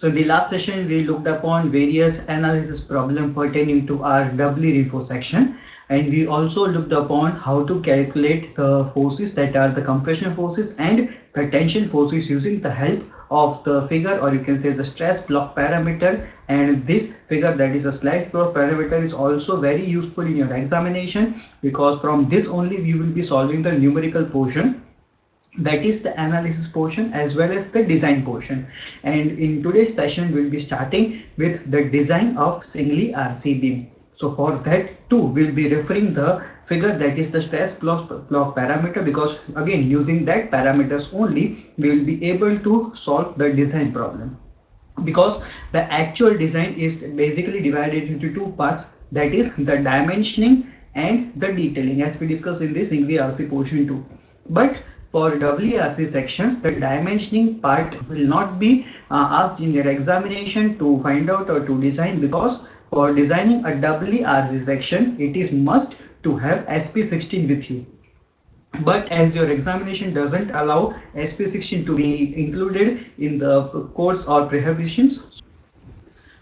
So in the last session, we looked upon various analysis problem pertaining to our doubly reinforced section. And we also looked upon how to calculate the forces that are the compression forces and the tension forces using the help of the figure, or you can say the stress block parameter. And this figure, that is a stress block parameter, is also very useful in your examination, because from this only we will be solving the numerical portion, that is the analysis portion as well as the design portion. And in today's session we'll be starting with the design of singly RC beam. So for that too we'll be referring the figure, that is the stress block parameter, because again using that parameters only we will be able to solve the design problem, because the actual design is basically divided into two parts, that is the dimensioning and the detailing, as we discussed in the singly RC portion too. But for WRC sections, the dimensioning part will not be asked in your examination to find out or to design, because for designing a WRC section, it is must to have SP16 with you. But as your examination doesn't allow SP16 to be included in the course or prohibitions,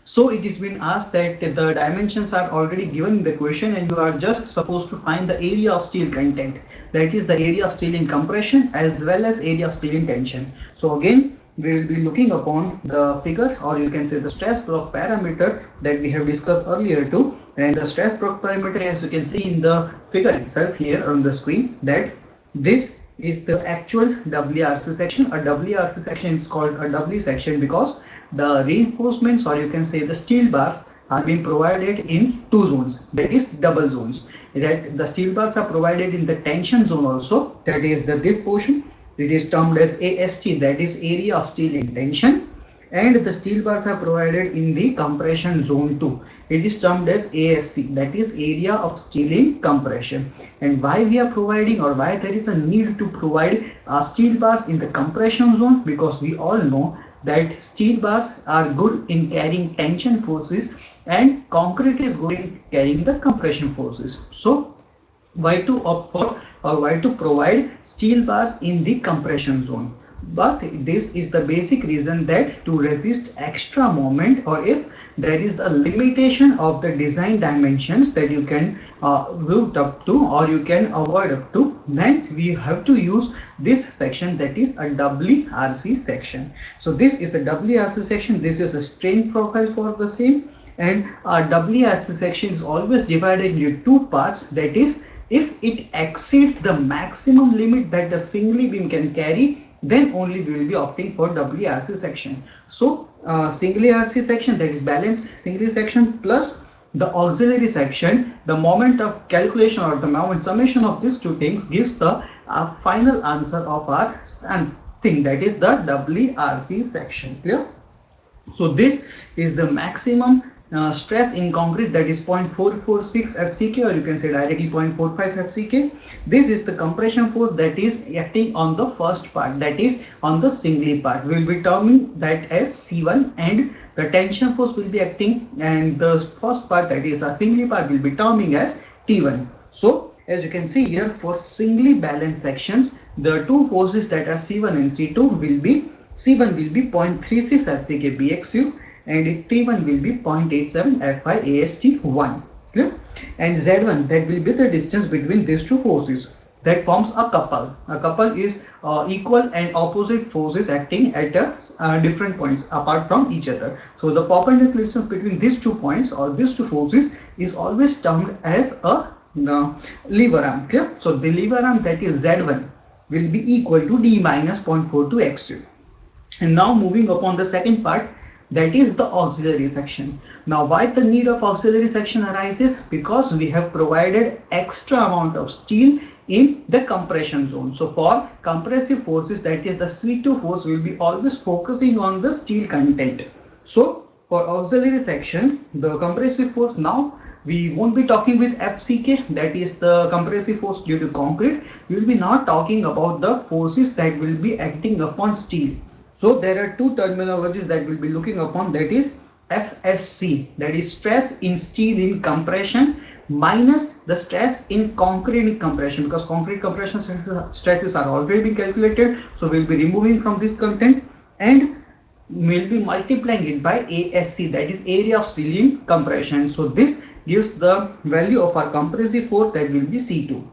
so it is been asked that the dimensions are already given in the question and you are just supposed to find the area of steel content, that is the area of steel in compression as well as area of steel in tension. So again we will be looking upon the figure, or you can say the stress block parameter that we have discussed earlier too. And the stress block parameter, as you can see in the figure itself here on the screen, that this is the actual WRC section. A WRC section is called a W section because the reinforcements, or you can say the steel bars, are being provided in two zones, that is double zones. That the steel bars are provided in the tension zone also, that is this portion. It is termed as AST, that is area of steel in tension, and the steel bars are provided in the compression zone too. It is termed as ASC, that is area of steel in compression. And why we are providing, or why there is a need to provide steel bars in the compression zone, because we all know that steel bars are good in carrying tension forces and concrete is good in carrying the compression forces. So why to opt for, or why to provide steel bars in the compression zone? But this is the basic reason, that to resist extra moment, or if there is a limitation of the design dimensions that you can look up to or you can avoid up to, then we have to use this section, that is a WRC section. So this is a WRC section, this is a strain profile for the same, and our WRC section is always divided into two parts, that is if it exceeds the maximum limit that the singly beam can carry, then only we will be opting for WRC section. So singly RC section, that is balanced singly section, plus the auxiliary section, the moment of calculation or the moment summation of these two things gives the final answer of our thing, that is the WRC section. Clear? So this is the maximum stress in concrete, that is 0.446 FCK, or you can say directly 0.45 FCK. This is the compression force that is acting on the first part, that is on the singly part. We will be terming that as C1, and the tension force will be acting, and the first part, that is a singly part, will be terming as T1. So as you can see here, for singly balanced sections, the two forces that are C1 and C2 will be, C1 will be 0.36 FCK BXU, and T1 will be 0.87 Fi AST1. Clear? And Z1, that will be the distance between these two forces, that forms a couple. A couple is equal and opposite forces acting at different points apart from each other. So the perpendicular distance between these 2 points, or these two forces, is always termed as a lever arm. Clear? So the lever arm, that is Z1, will be equal to D minus 0.42 X2. And now moving upon the second part, that is the auxiliary section. Now why the need of auxiliary section arises? Because we have provided extra amount of steel in the compression zone. So for compressive forces, that is the C2 force, will be always focusing on the steel content. So for auxiliary section, the compressive force, now we won't be talking with FCK, that is the compressive force due to concrete. We will be not talking about the forces that will be acting upon steel. So there are two terminologies that we'll be looking upon, that is FSC, that is stress in steel in compression, minus the stress in concrete compression, because concrete compression stresses are already being calculated, so we'll be removing from this content, and we'll be multiplying it by ASC, that is area of ceiling compression. So this gives the value of our compressive force, that will be C2.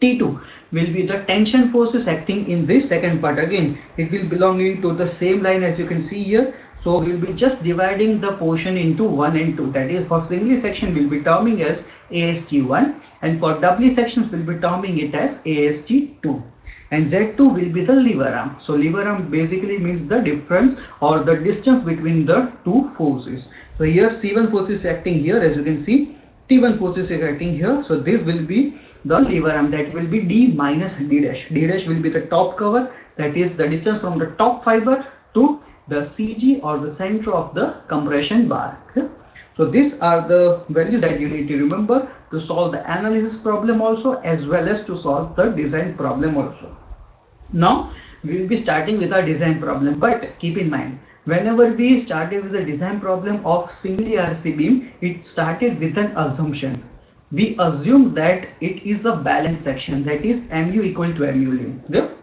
T2 will be the tension forces acting in this second part. Again, it will belong into the same line as you can see here. So we'll be just dividing the portion into 1 and 2. That is, for single section we'll be terming as AST1, and for doubly sections we'll be terming it as AST2. And Z2 will be the lever arm. So lever arm basically means the difference or the distance between the two forces. So here C1 force is acting here, as you can see. T1 force is acting here. So this will be the lever arm, that will be D minus D dash. D dash will be the top cover, that is the distance from the top fiber to the CG or the center of the compression bar. Okay? So these are the values that you need to remember to solve the analysis problem also, as well as to solve the design problem also. Now we will be starting with our design problem, but keep in mind, whenever we started with the design problem of single RC beam, it started with an assumption. We assume that it is a balanced section, that is mu equal to mu lim. Okay?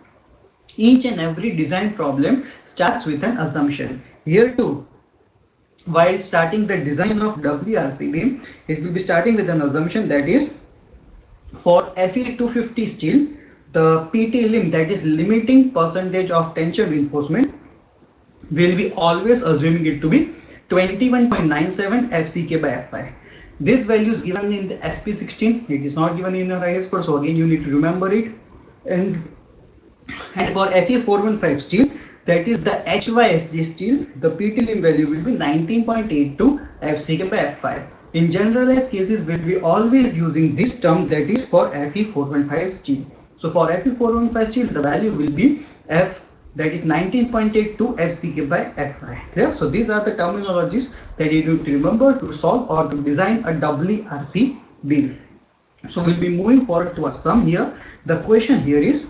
Each and every design problem starts with an assumption. Here too, while starting the design of WRC beam, it will be starting with an assumption, that is for Fe250 steel, the PT lim, that is limiting percentage of tension reinforcement, will be always assuming it to be 21.97 FCK by Fi. This value is given in the SP16. It is not given in your IS code, so again you need to remember it. And for Fe415 steel, that is the HYSG steel, the PT lim value will be 19.82 FCK by F5. In generalized cases, we'll be always using this term, that is for Fe415 steel. So for Fe415 steel, the value will be F, that is 19.82 FCK by F5. Clear? So these are the terminologies that you need to remember to solve or to design a WRC beam. So we'll be moving forward to a sum here. The question here is,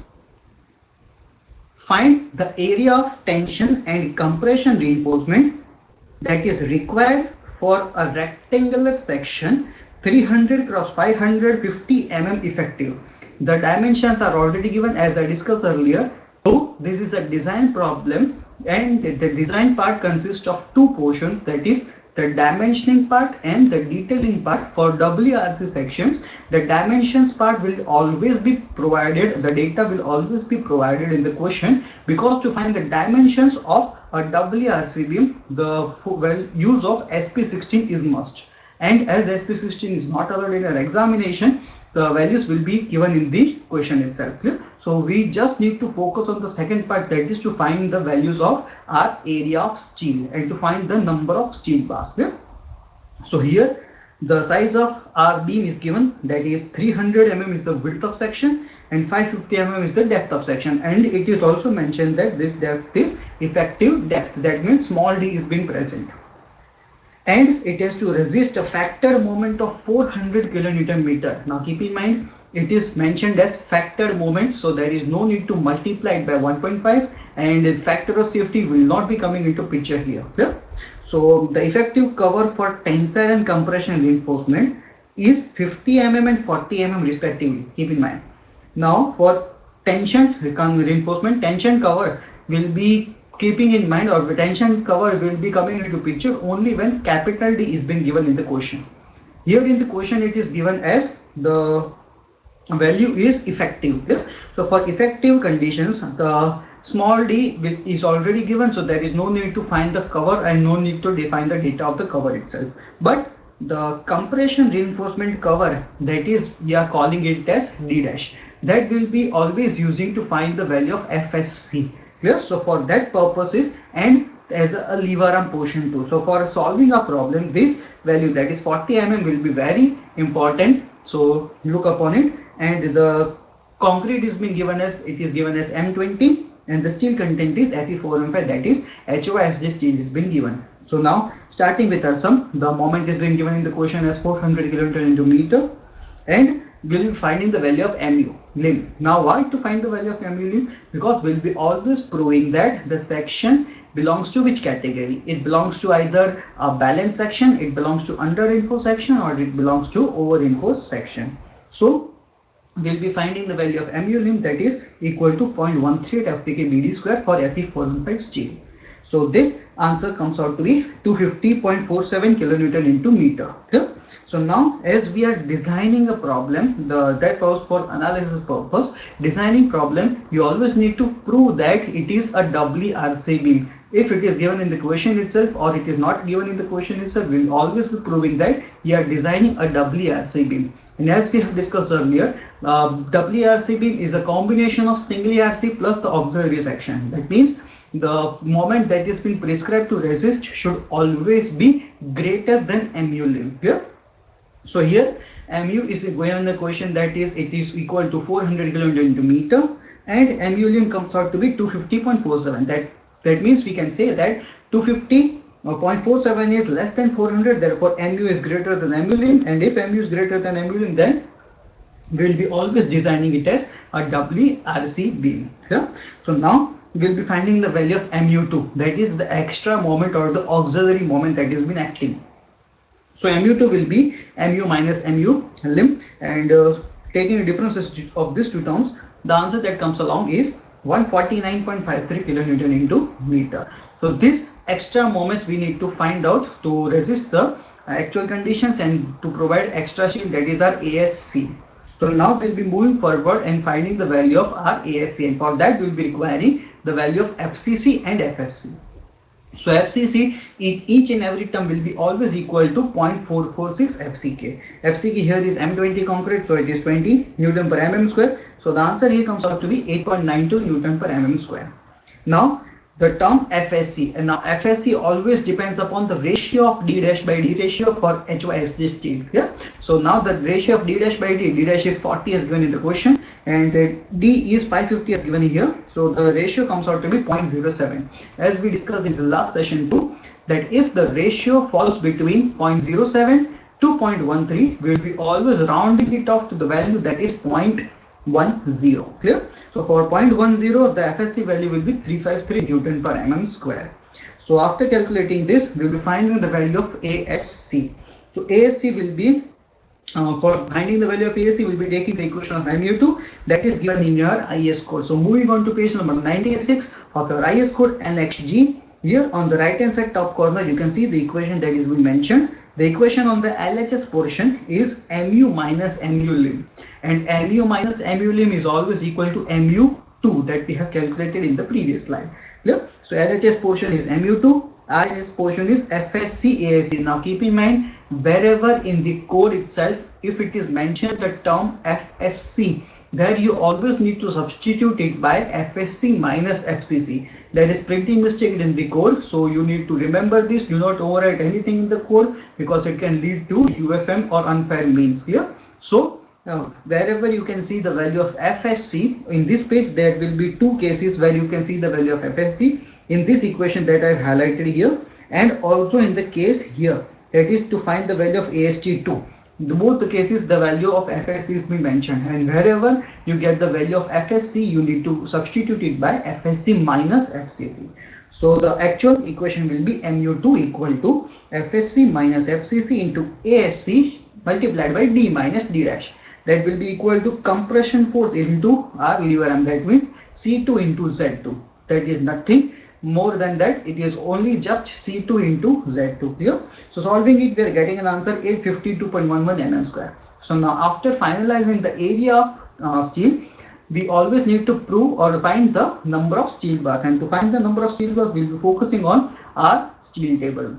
find the area of tension and compression reinforcement that is required for a rectangular section 300 cross 550 mm effective. The dimensions are already given as I discussed earlier. So this is a design problem, and the design part consists of two portions, that is the dimensioning part and the detailing part. For WRC sections, the dimensions part will always be provided, the data will always be provided in the question, because to find the dimensions of a WRC beam, the use of SP16 is must. And as SP16 is not allowed in an examination, the values will be given in the question itself. Clear? So we just need to focus on the second part, that is to find the values of our area of steel and to find the number of steel bars. Clear? So here the size of our beam is given, that is 300 mm is the width of section and 550 mm is the depth of section, and it is also mentioned that this depth is effective depth, that means small d is being present, and it has to resist a factor moment of 400 kilonewton meter. Now keep in mind, it is mentioned as factor moment, so there is no need to multiply it by 1.5, and the factor of safety will not be coming into picture here. Clear? So the effective cover for tensile and compression reinforcement is 50 mm and 40 mm respectively. Keep in mind. Now for tension reinforcement, tension cover will be keeping in mind, or the tension cover will be coming into picture only when capital D is being given in the question. Here in the question it is given as the value is effective. So for effective conditions, the small d is already given, so there is no need to find the cover and no need to define the data of the cover itself. But the compression reinforcement cover, that is we are calling it as D dash, that will be always using to find the value of FSC. Clear? So for that purposes, and as a lever arm portion too. So for solving a problem, this value, that is 40 mm, will be very important. So look upon it, and the concrete is being given as, it is given as M20, and the steel content is Fe415, that is HYSG steel is being given. So now starting with our sum, the moment is being given in the question as 400 kilonewton into meter, and we'll be finding the value of mu lim. Now why to find the value of mu lim? Because we'll be always proving that the section belongs to which category. It belongs to either a balanced section, it belongs to under reinforced section, or it belongs to over reinforced section. So we'll be finding the value of mu lim, that is equal to 0.13 FCK BD square for Fe415 steel. So this answer comes out to be 250.47 kilonewton into meter. Okay? So now as we are designing a problem, that was for analysis purpose, designing problem, you always need to prove that it is a WRC beam. If it is given in the question itself or it is not given in the question itself, we will always be proving that we are designing a WRC beam. And as we have discussed earlier, WRC beam is a combination of single RC plus the auxiliary section. That means the moment that is been prescribed to resist should always be greater than mu lim. Clear? So here mu is given in the question, that is it is equal to 400 kilonewton into meter, and mu lim comes out to be 250.47. That means we can say that 250.47 is less than 400, therefore mu is greater than mu lim, and if mu is greater than mu lim, then we will be always designing it as a WRC beam. Yeah? So now we will be finding the value of mu2, that is the extra moment or the auxiliary moment that has been acting. So mu2 will be mu minus mu lim, and taking the differences of these two terms, the answer that comes along is 149.53 kilonewton into meter. So these extra moments we need to find out to resist the actual conditions and to provide extra shield, that is our ASC. So now we'll be moving forward and finding the value of our ASC, and for that we'll be requiring the value of FCC and FSC. So FCC in each and every term will be always equal to 0.446 FCK. FCK here is M20 concrete, so it is 20 Newton per mm square. So the answer here comes out to be 8.92 Newton per mm square. Now the term FSC, and now FSC always depends upon the ratio of D dash by D ratio for HYSD steel. Yeah. So now the ratio of D dash by D dash is 40 as given in the question, and D is 550 as given here. So the ratio comes out to be 0.07. As we discussed in the last session too, that if the ratio falls between 0.07 to 0.13, we will be always rounding it off to the value that is 0.10. Clear? So for 0.10, the FSC value will be 353 Newton per mm square. So after calculating this, we will be finding the value of ASC. So ASC will be, for finding the value of ASC, we will be taking the equation of mu2 that is given in your IS code. So moving on to page number 96 of your IS code LHG. Here on the right hand side top corner, you can see the equation that is being mentioned. The equation on the LHS portion is mu minus mu lim, and mu minus mu lim is always equal to mu2 that we have calculated in the previous slide. Clear? So LHS portion is mu2, IS portion is FSC ASC. Now keep in mind, wherever in the code itself, if it is mentioned the term FSC, there you always need to substitute it by FSC minus FCC. There is printing mistake in the code, so you need to remember this. Do not overwrite anything in the code because it can lead to UFM or unfair means. Here, so wherever you can see the value of FSC in this page, there will be two cases where you can see the value of FSC in this equation that I have highlighted here, and also in the case here, that is to find the value of AST2. In both the cases, the value of FSC is being mentioned, and wherever you get the value of FSC, you need to substitute it by FSC minus FCC. So the actual equation will be mu2 equal to FSC minus FCC into ASC multiplied by D minus D dash. That will be equal to compression force into our lever arm. That means C2 into Z2. That is nothing more than that. It is only just C2 into Z2. Clear? So solving it, we are getting an answer 852.11 mm square. So now after finalizing the area of steel, we always need to prove or find the number of steel bars, and to find the number of steel bars, we will be focusing on our steel table.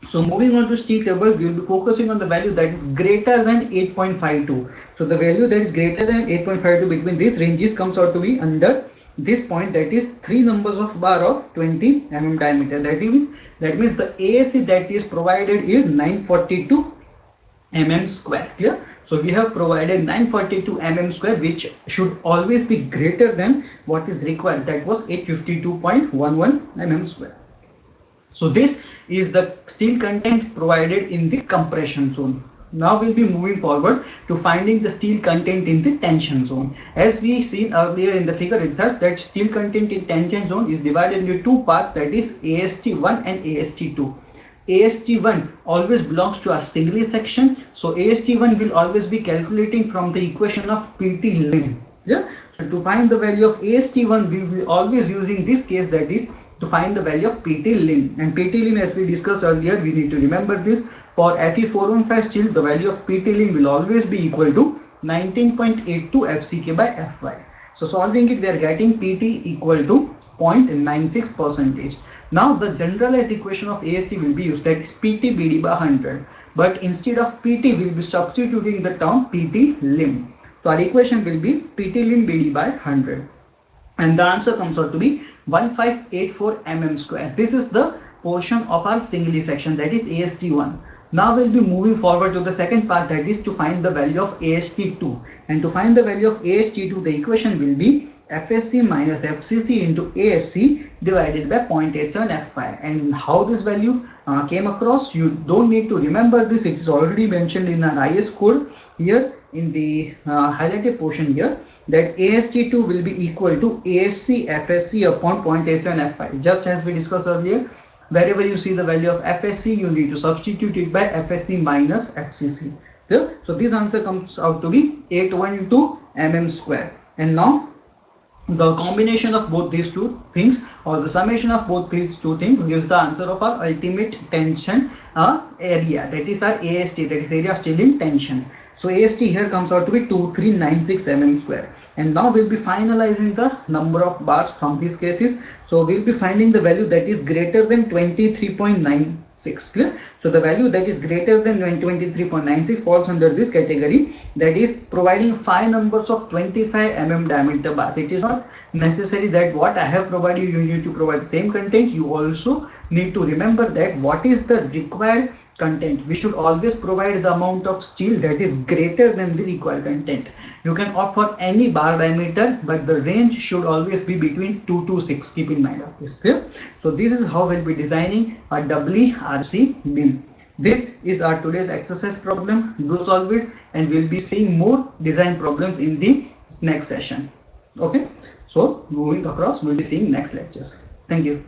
So moving on to steel table, we will be focusing on the value that is greater than 8.52. So the value that is greater than 8.52 between these ranges comes out to be under this point, that is 3 numbers of bar of 20 mm diameter. That means the ASC that is provided is 942 mm square. Clear? So we have provided 942 mm square, which should always be greater than what is required, that was 852.11 mm square. So this is the steel content provided in the compression zone. Now we'll be moving forward to finding the steel content in the tension zone. As we seen earlier in the figure itself, that steel content in tension zone is divided into two parts, that is AST1 and AST2. AST1 always belongs to a single section, so AST1 will always be calculating from the equation of PT lim. Yeah. So to find the value of AST1, we will be always using this case, that is to find the value of PT lim. And PT lim, as we discussed earlier, we need to remember this. For Fe415 steel, the value of PT lim will always be equal to 19.82 FCK by Fy. So solving it, we are getting PT equal to 0.96 percentage. Now the generalized equation of AST will be used, that is PT BD by 100. But instead of PT, we will be substituting the term PT lim. So our equation will be PT lim BD by 100. And the answer comes out to be 1584 mm square. This is the portion of our singly section, that is AST1. Now we'll be moving forward to the second part, that is to find the value of AST2. And to find the value of AST2, the equation will be FSC minus FCC into ASC divided by 0.87 Fy. And how this value came across, you don't need to remember this. It is already mentioned in our IS code here in the highlighted portion here, that AST2 will be equal to ASC FSC upon 0.87 Fy. Just as we discussed earlier, wherever you see the value of FSC, you need to substitute it by FSC minus FCC. So this answer comes out to be 812 mm square. And now the combination of both these two things, or the summation of both these two things, gives the answer of our ultimate tension area, that is our AST, that is area of steel in tension. So AST here comes out to be 2396 mm square. And now we'll be finalizing the number of bars from these cases. So we'll be finding the value that is greater than 23.96. Clear? So the value that is greater than 23.96 falls under this category, that is providing 5 numbers of 25 mm diameter bars. It is not necessary that what I have provided, you need to provide the same content. You also need to remember that what is the required content. We should always provide the amount of steel that is greater than the required content. You can opt for any bar diameter, but the range should always be between 2 to 6. Keep in mind of this. Clear? So this is how we'll be designing a WRC beam. This is our today's exercise problem. Do solve it, and we'll be seeing more design problems in the next session. Okay. So moving across, we'll be seeing next lectures. Thank you.